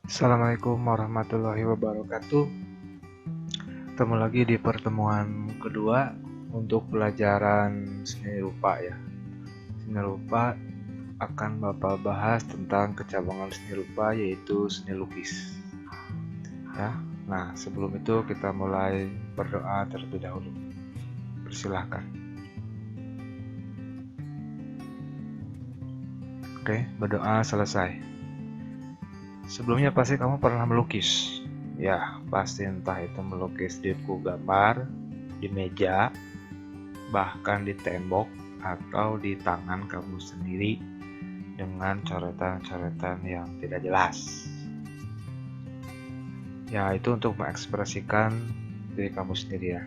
Assalamualaikum warahmatullahi wabarakatuh. Ketemu lagi di pertemuan kedua untuk pelajaran seni rupa ya. Seni rupa akan Bapak bahas tentang kecabangan seni rupa yaitu seni lukis. Ya. Nah, sebelum itu kita mulai berdoa terlebih dahulu. Persilahkan. Oke, berdoa selesai. Sebelumnya pasti kamu pernah melukis. Ya, pasti entah itu melukis di buku gambar, di meja, bahkan di tembok atau di tangan kamu sendiri dengan coretan-coretan yang tidak jelas. Ya, itu untuk mengekspresikan diri kamu sendiri ya.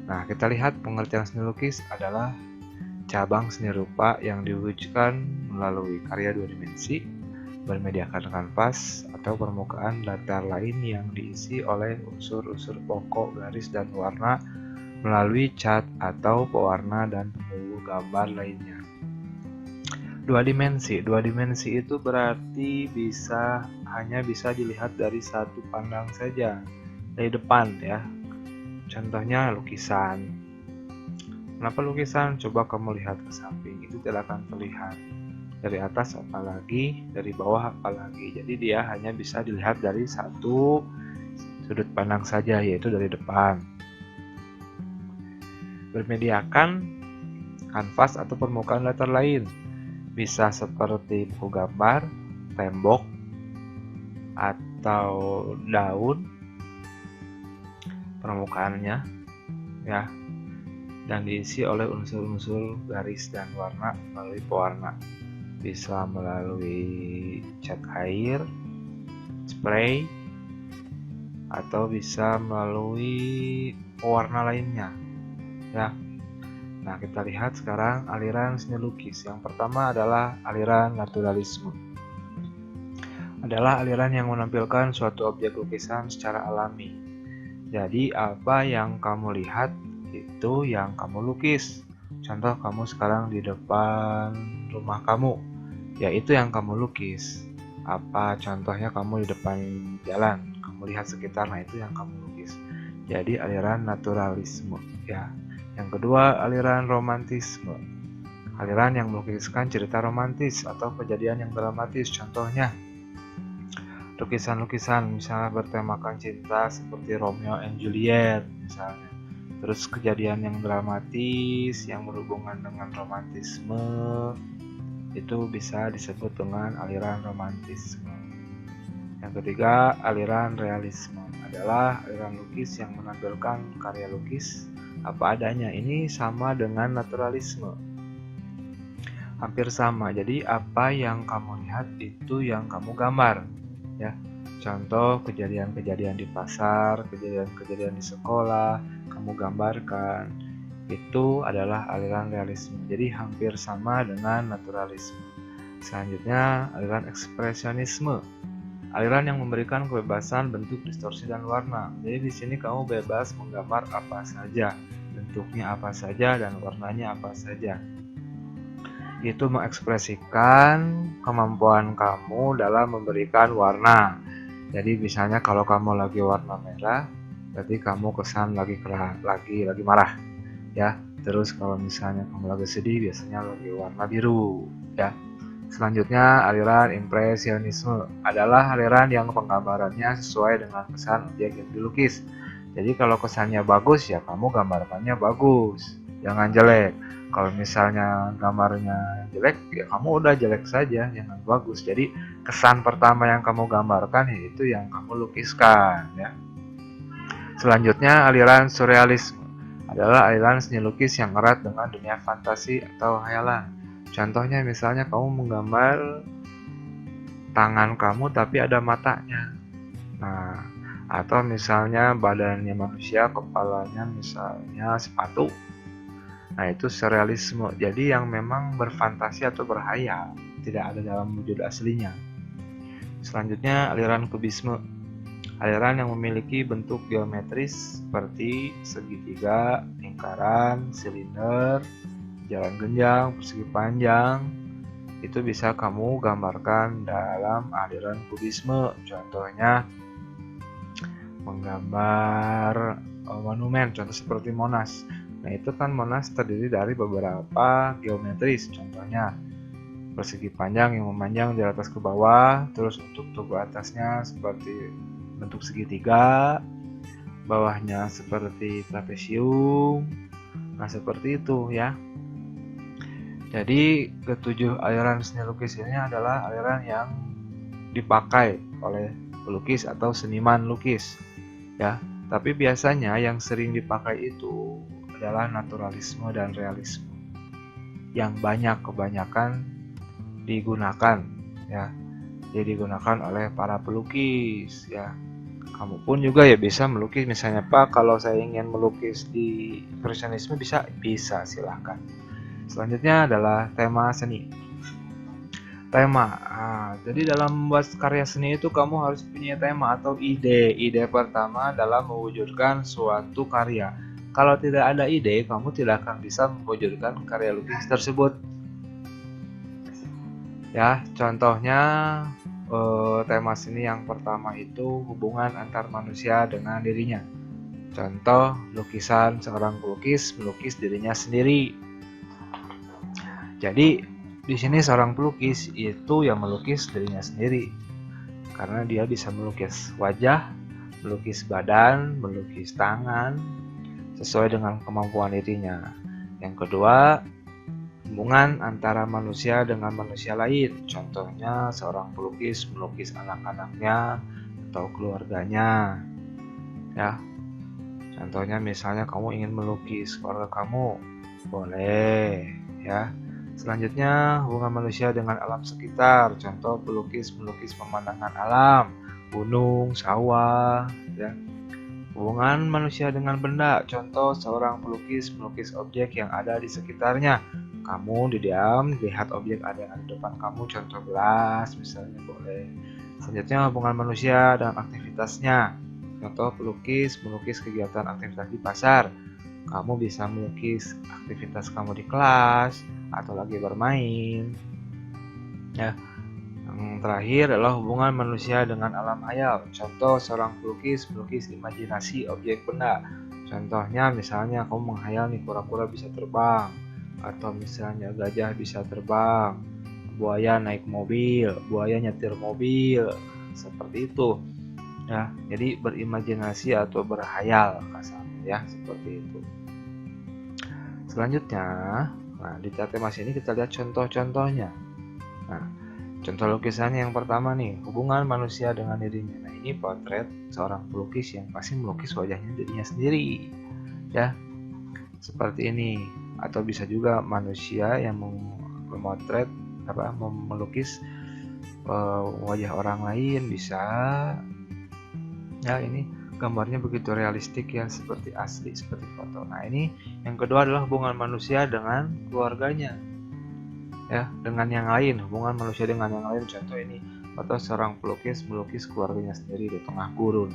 Nah, kita lihat pengertian seni lukis adalah cabang seni rupa yang diwujudkan melalui karya dua dimensi, bermediakan kanvas atau permukaan datar lain yang diisi oleh unsur-unsur pokok, garis, dan warna melalui cat atau pewarna dan pembuluh gambar lainnya. Dua dimensi itu berarti hanya bisa dilihat dari satu pandang saja, dari depan ya. Contohnya lukisan. Kenapa lukisan? Coba kamu lihat ke samping, itu tidak akan terlihat. Dari atas apalagi, dari bawah apalagi. Jadi dia hanya bisa dilihat dari satu sudut pandang saja, yaitu dari depan. Bermediakan kanvas atau permukaan datar lain. Bisa seperti buku gambar, tembok, atau daun permukaannya ya, dan diisi oleh unsur-unsur garis dan warna melalui pewarna. Bisa melalui cat air, spray, atau bisa melalui pewarna lainnya ya. Nah, kita lihat sekarang aliran seni lukis. Yang pertama adalah aliran naturalisme. Adalah aliran yang menampilkan suatu objek lukisan secara alami. Jadi, apa yang kamu lihat itu yang kamu lukis. Contoh, kamu sekarang di depan rumah kamu, yaitu yang kamu lukis. Apa contohnya, kamu di depan jalan, kamu lihat sekitar, nah itu yang kamu lukis. Jadi aliran naturalisme ya. Yang kedua, aliran romantisme. Aliran yang melukiskan cerita romantis atau kejadian yang dramatis. Contohnya, lukisan-lukisan misalnya bertemakan cinta seperti Romeo and Juliet misalnya. Terus kejadian yang dramatis yang berhubungan dengan romantisme itu bisa disebut dengan aliran romantisme. Yang ketiga, aliran realisme adalah aliran lukis yang menampilkan karya lukis apa adanya. Ini sama dengan naturalisme, hampir sama. Jadi apa yang kamu lihat itu yang kamu gambar ya. Contoh kejadian-kejadian di pasar, kejadian-kejadian di sekolah, kamu gambarkan. Itu adalah aliran realisme. Jadi hampir sama dengan naturalisme. Selanjutnya, aliran ekspresionisme. Aliran yang memberikan kebebasan bentuk, distorsi, dan warna. Jadi di sini kamu bebas menggambar apa saja, bentuknya apa saja, dan warnanya apa saja. Itu mengekspresikan kemampuan kamu dalam memberikan warna. Jadi misalnya kalau kamu lagi warna merah, berarti kamu kesan lagi marah ya. Terus kalau misalnya kamu lagi sedih, biasanya lagi warna biru ya. Selanjutnya, aliran impresionisme adalah aliran yang penggambarannya sesuai dengan kesan objek yang dilukis. Jadi kalau kesannya bagus ya kamu gambarkannya bagus, jangan jelek. Kalau misalnya gambarnya jelek ya kamu udah jelek saja, jangan bagus. Jadi kesan pertama yang kamu gambarkan yaitu yang kamu lukiskan ya. Selanjutnya, aliran surrealisme adalah aliran seni lukis yang erat dengan dunia fantasi atau khayalan. Contohnya misalnya kamu menggambar tangan kamu tapi ada matanya. Nah, atau misalnya badannya manusia, kepalanya misalnya sepatu. Nah, itu surrealisme. Jadi yang memang berfantasi atau berhayal, tidak ada dalam wujud aslinya. Selanjutnya, aliran kubisme. Aliran yang memiliki bentuk geometris seperti segitiga, lingkaran, silinder, jalan genjang, persegi panjang. itu bisa kamu gambarkan dalam aliran kubisme. Contohnya menggambar monumen, contoh seperti Monas. Nah, itu kan Monas terdiri dari beberapa geometris, contohnya persegi panjang yang memanjang dari atas ke bawah, terus untuk tubuh atasnya seperti bentuk segitiga, bawahnya seperti trapesium. Nah, seperti itu ya. Jadi ketujuh aliran seni lukis ini adalah aliran yang dipakai oleh pelukis atau seniman lukis ya. Tapi biasanya yang sering dipakai itu adalah naturalisme dan realisme yang kebanyakan digunakan ya. Jadi digunakan oleh para pelukis ya. Kamu pun juga ya bisa melukis, misalnya Pak, kalau saya ingin melukis di impresionisme bisa silahkan. Selanjutnya adalah tema seni. Tema. Jadi dalam membuat karya seni itu kamu harus punya tema atau ide. Ide pertama dalam mewujudkan suatu karya. Kalau tidak ada ide, kamu tidak akan bisa mewujudkan karya lukis tersebut. Ya, contohnya tema seni yang pertama itu hubungan antar manusia dengan dirinya. Contoh lukisan seorang pelukis melukis dirinya sendiri. Jadi di sini seorang pelukis itu yang melukis dirinya sendiri, karena dia bisa melukis wajah, melukis badan, melukis tangan, sesuai dengan kemampuan dirinya. Yang kedua, hubungan antara manusia dengan manusia lain. Contohnya seorang pelukis melukis anak-anaknya atau keluarganya. Ya. Contohnya misalnya kamu ingin melukis keluarga kamu, boleh ya. Selanjutnya, hubungan manusia dengan alam sekitar. Contoh pelukis melukis pemandangan alam, gunung, sawah, ya. Hubungan manusia dengan benda. Contoh seorang pelukis melukis objek yang ada di sekitarnya. Kamu diam, lihat objek ada di depan kamu, contoh gelas misalnya, boleh. Selanjutnya, hubungan manusia dengan aktivitasnya. Contoh pelukis melukis kegiatan aktivitas di pasar. Kamu bisa melukis aktivitas kamu di kelas atau lagi bermain. Ya. Yang terakhir adalah hubungan manusia dengan alam hayal. Contoh seorang pelukis melukis imajinasi objek benda. Contohnya misalnya kamu menghayal nih kura-kura bisa terbang, atau misalnya gajah bisa terbang, buaya naik mobil, buaya nyetir mobil, seperti itu. Ya, jadi berimajinasi atau berhayal kasarnya ya, seperti itu. Selanjutnya, di tema ini kita lihat contoh-contohnya. Nah, contoh lukisan yang pertama nih, hubungan manusia dengan dirinya. Nah, ini potret seorang pelukis yang pasti melukis wajahnya dirinya sendiri. Ya, seperti ini. Atau bisa juga manusia yang memotret melukis wajah orang lain, bisa. Ya, ini gambarnya begitu realistik ya, seperti asli, seperti foto. Nah, ini yang kedua adalah hubungan manusia dengan keluarganya. Ya, dengan yang lain, hubungan manusia dengan yang lain. Contoh ini foto seorang pelukis melukis keluarganya sendiri di tengah gurun.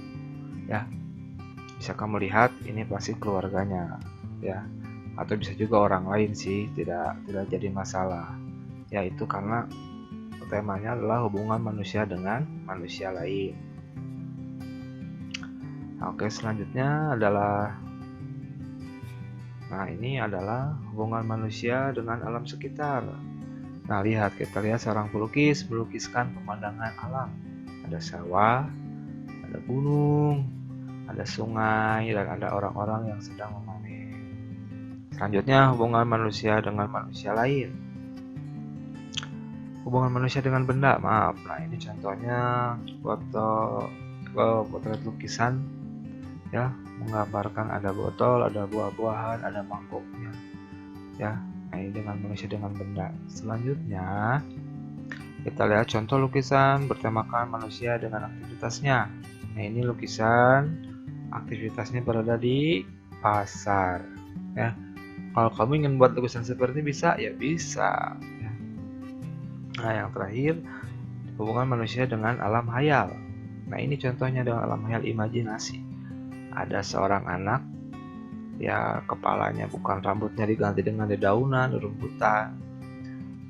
Ya. Bisa kamu lihat ini pasti keluarganya, ya. Atau bisa juga orang lain sih, tidak jadi masalah. Ya, itu karena temanya adalah hubungan manusia dengan manusia lain. Oke, selanjutnya adalah ini adalah hubungan manusia dengan alam sekitar. Nah, kita lihat seorang pelukis melukiskan pemandangan alam. Ada sawah, ada gunung, ada sungai, dan ada orang-orang yang sedang memanen. Selanjutnya, hubungan manusia dengan manusia lain. Hubungan manusia dengan benda, Nah, ini contohnya potret lukisan ya, menggambarkan ada botol, ada buah-buahan, ada mangkoknya. Ya, ini dengan manusia dengan benda. Selanjutnya, kita lihat contoh lukisan bertemakan manusia dengan aktivitasnya. Nah, ini lukisan aktivitasnya berada di pasar. Ya, kalau kamu ingin buat lukisan seperti ini bisa, ya bisa. Ya. Nah, yang terakhir, hubungan manusia dengan alam hayal. Nah, ini contohnya dengan alam hayal imajinasi. Ada seorang anak, ya kepalanya bukan rambutnya diganti dengan dedaunan, rumputan.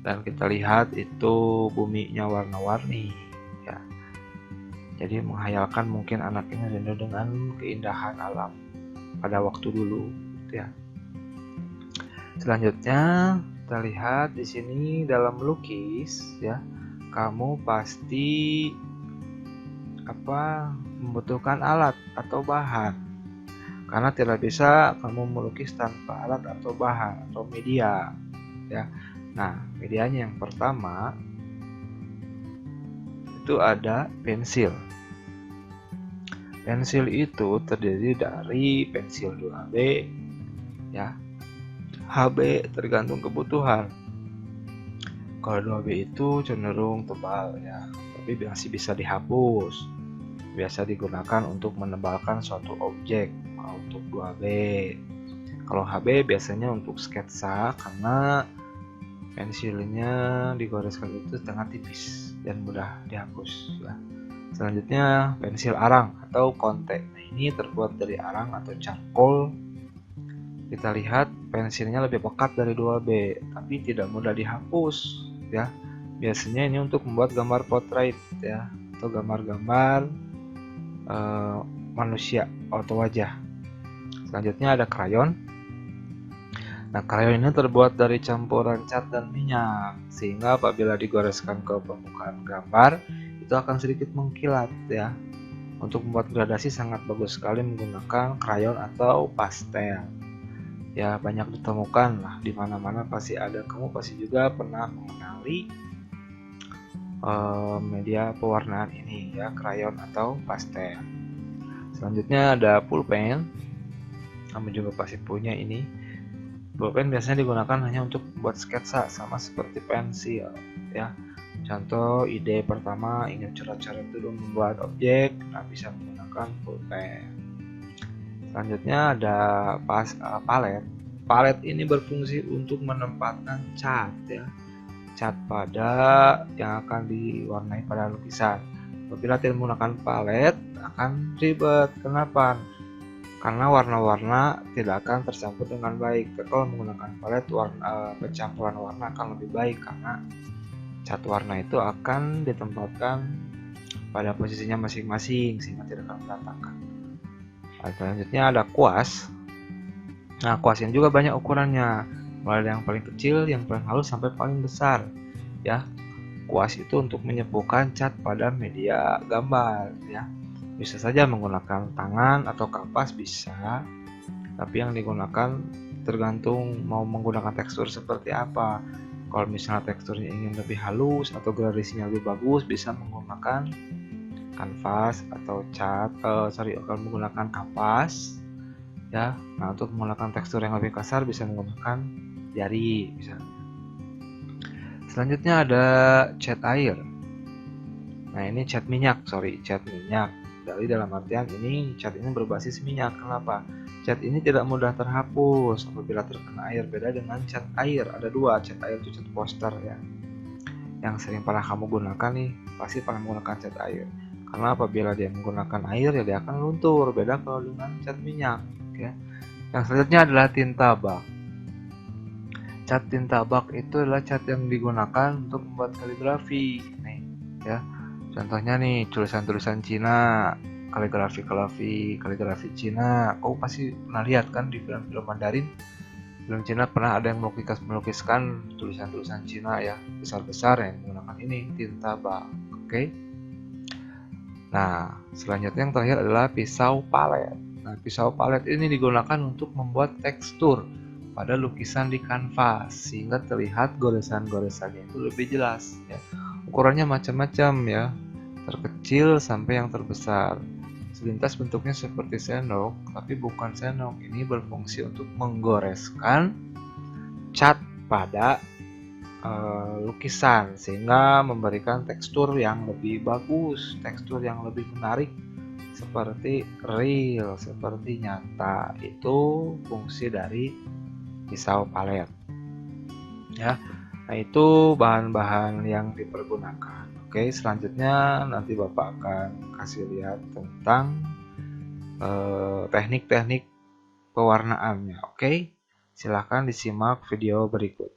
dan kita lihat itu buminya warna-warni ya. Jadi menghayalkan mungkin anak ini rindu dengan keindahan alam pada waktu dulu gitu ya. Selanjutnya kita lihat di sini dalam melukis ya, kamu pasti membutuhkan alat atau bahan. Karena tidak bisa kamu melukis tanpa alat atau bahan atau media ya. Nah, medianya yang pertama itu ada pensil. Pensil itu terdiri dari pensil 2B ya. HB tergantung kebutuhan. Kalau 2B itu cenderung tebal ya, tapi masih bisa dihapus. Biasa digunakan untuk menebalkan suatu objek untuk 2B. Kalau HB biasanya untuk sketsa karena pensilnya digoreskan itu sangat tipis dan mudah dihapus ya. Selanjutnya pensil arang atau kontek. Nah, ini terbuat dari arang atau charcoal. Kita lihat pensilnya lebih pekat dari 2B, tapi tidak mudah dihapus ya. Biasanya ini untuk membuat gambar portrait ya, atau gambar-gambar manusia atau wajah. Selanjutnya ada krayon. Nah, krayon ini terbuat dari campuran cat dan minyak, sehingga apabila digoreskan ke permukaan gambar itu akan sedikit mengkilat ya. Untuk membuat gradasi sangat bagus sekali menggunakan krayon atau pastel. Ya, banyak ditemukan lah di mana-mana pasti ada. Kamu pasti juga pernah mengenali media pewarnaan ini ya, krayon atau pastel. Selanjutnya ada pulpen. Kamu juga pasti punya ini. Pulpen biasanya digunakan hanya untuk membuat sketsa sama seperti pensil ya. Contoh ide pertama ingin coret-coret dulu membuat objek, nah bisa menggunakan pulpen. Selanjutnya ada palet. Palet ini berfungsi untuk menempatkan cat ya, cat pada yang akan diwarnai pada lukisan. Apabila tidak menggunakan palet akan ribet. Kenapa? Karena warna-warna tidak akan tercampur dengan baik. Kalau menggunakan palet, pencampuran warna akan lebih baik karena cat warna itu akan ditempatkan pada posisinya masing-masing sehingga tidak akan berantakan. Selanjutnya ada kuas. Nah, kuas ini juga banyak ukurannya, mulai dari yang paling kecil, yang paling halus sampai paling besar ya. Kuas itu untuk menyepuhkan cat pada media gambar ya. Bisa saja menggunakan tangan atau kapas bisa, tapi yang digunakan tergantung mau menggunakan tekstur seperti apa. Kalau misalnya teksturnya ingin lebih halus atau gradasinya lebih bagus, bisa menggunakan kanvas atau kalau menggunakan kapas ya. Nah, untuk menggunakan tekstur yang lebih kasar bisa menggunakan jari misalnya. Selanjutnya ada cat air. Nah, ini cat minyak. Dari dalam artian ini cat ini berbasis minyak. Kenapa? Cat ini tidak mudah terhapus apabila terkena air. Beda dengan cat air. Ada dua, cat air itu cat poster ya. Yang sering pernah kamu gunakan nih, pasti pernah menggunakan cat air. Karena apabila dia menggunakan air ya dia akan luntur. Beda kalau dengan cat minyak ya. Yang selanjutnya adalah tinta bak. Cat tinta bak itu adalah cat yang digunakan untuk membuat kaligrafi nih ya. Contohnya nih tulisan-tulisan Cina, kaligrafi Cina. Kau pasti pernah lihat kan di film-film Mandarin. Film Cina pernah ada yang melukiskan tulisan-tulisan Cina ya, besar-besar yang menggunakan ini tinta bak. Oke. Nah, selanjutnya yang terakhir adalah pisau palet. Nah, pisau palet ini digunakan untuk membuat tekstur pada lukisan di kanvas sehingga terlihat goresan-goresannya itu lebih jelas ya. Ukurannya macam-macam ya, terkecil sampai yang terbesar. Selintas bentuknya seperti sendok, tapi bukan sendok. Ini berfungsi untuk menggoreskan cat pada lukisan sehingga memberikan tekstur yang lebih bagus, tekstur yang lebih menarik seperti real, seperti nyata. Itu fungsi dari pisau palet ya. Nah, itu bahan-bahan yang dipergunakan. Oke, selanjutnya nanti Bapak akan kasih lihat tentang teknik-teknik pewarnaannya. Oke, silahkan disimak video berikut.